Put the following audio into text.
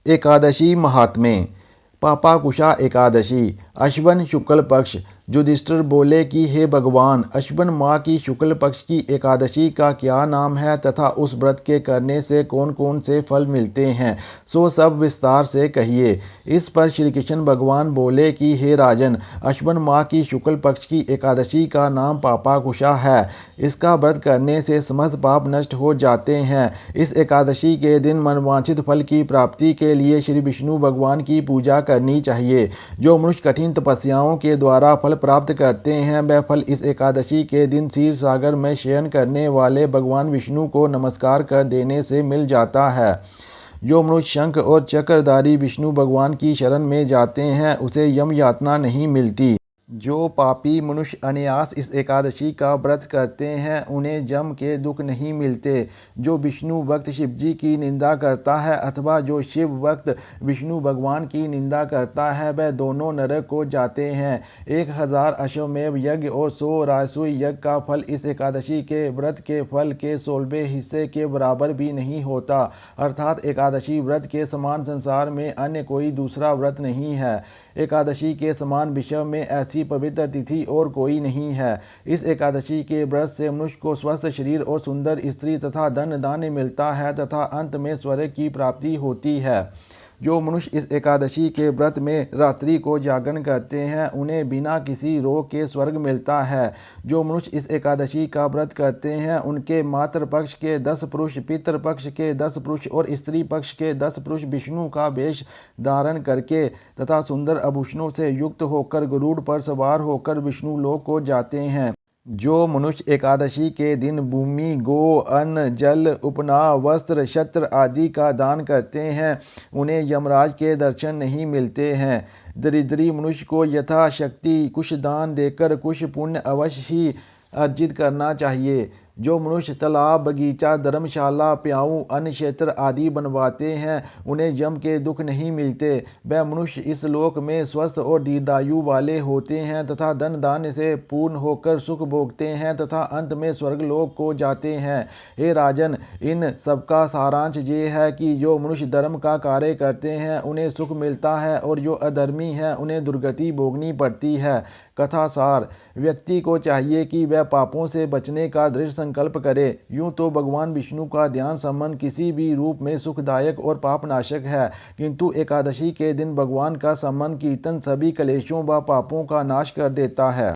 एकादशी महात्म्य। पापाकुशा एकादशी, अश्विन शुक्ल पक्ष। युधिष्ठिर बोले कि हे भगवान, अश्विन माह की शुक्ल पक्ष की एकादशी का क्या नाम है तथा उस व्रत के करने से कौन कौन से फल मिलते हैं, सो सब विस्तार से कहिए। इस पर श्री कृष्ण भगवान बोले कि हे राजन, अश्विन माह की शुक्ल पक्ष की एकादशी का नाम पापाकुशा है। इसका व्रत करने से समस्त पाप नष्ट हो जाते हैं। इस एकादशी के दिन मनवांछित फल की प्राप्ति के लिए श्री विष्णु भगवान की पूजा करनी चाहिए। जो मनुष्य कठिन तपस्याओं के द्वारा फल प्राप्त करते हैं, वह फल इस एकादशी के दिन क्षीर सागर में शयन करने वाले भगवान विष्णु को नमस्कार कर देने से मिल जाता है। जो मनुष्य शंख और चक्रधारी विष्णु भगवान की शरण में जाते हैं, उसे यम यातना नहीं मिलती। जो पापी मनुष्य अनायास इस एकादशी का व्रत करते हैं, उन्हें जम के दुख नहीं मिलते। जो विष्णु भक्त शिव जी की निंदा करता है अथवा जो शिव भक्त विष्णु भगवान की निंदा करता है, वह दोनों नरक को जाते हैं। 1000 अश्वमेध यज्ञ और 100 राजसूय यज्ञ का फल इस एकादशी के व्रत के फल के 16वें हिस्से के बराबर भी नहीं होता। अर्थात एकादशी व्रत के समान संसार में अन्य कोई दूसरा व्रत नहीं है। एकादशी के समान विश्व में ऐसी पवित्र तिथि और कोई नहीं है। इस एकादशी के व्रत से मनुष्य को स्वस्थ शरीर और सुंदर स्त्री तथा धन धान्य मिलता है तथा अंत में स्वर्ग की प्राप्ति होती है। जो मनुष्य इस एकादशी के व्रत में रात्रि को जागरण करते हैं, उन्हें बिना किसी रोग के स्वर्ग मिलता है। जो मनुष्य इस एकादशी का व्रत करते हैं, उनके मातृ पक्ष के 10 पुरुष, पितृ पक्ष के 10 पुरुष और स्त्री पक्ष के 10 पुरुष विष्णु का वेश धारण करके तथा सुंदर आभूषणों से युक्त होकर गरुड़ पर सवार होकर विष्णु लोक को जाते हैं। जो मनुष्य एकादशी के दिन भूमि, गो, अन्न, जल, उपना, वस्त्र, छत्र आदि का दान करते हैं, उन्हें यमराज के दर्शन नहीं मिलते हैं। दरिद्री मनुष्य को यथाशक्ति कुछ दान देकर कुछ पुण्य अवश्य ही अर्जित करना चाहिए। जो मनुष्य तालाब, बगीचा, धर्मशाला, प्याऊ, अन्न क्षेत्र आदि बनवाते हैं, उन्हें यम के दुख नहीं मिलते। वह मनुष्य इस लोक में स्वस्थ और दीर्घायु वाले होते हैं तथा धन धान्य से पूर्ण होकर सुख भोगते हैं तथा अंत में स्वर्गलोक को जाते हैं। हे राजन, इन सबका सारांश ये है कि जो मनुष्य धर्म का कार्य करते हैं, उन्हें सुख मिलता है और जो अधर्मी हैं, उन्हें दुर्गति भोगनी पड़ती है। कथा सार, व्यक्ति को चाहिए कि वह पापों से बचने का दृढ़ संकल्प करे। यूं तो भगवान विष्णु का ध्यान स्मरण किसी भी रूप में सुखदायक और पापनाशक है, किंतु एकादशी के दिन भगवान का स्मरण कीर्तन सभी क्लेशों व पापों का नाश कर देता है।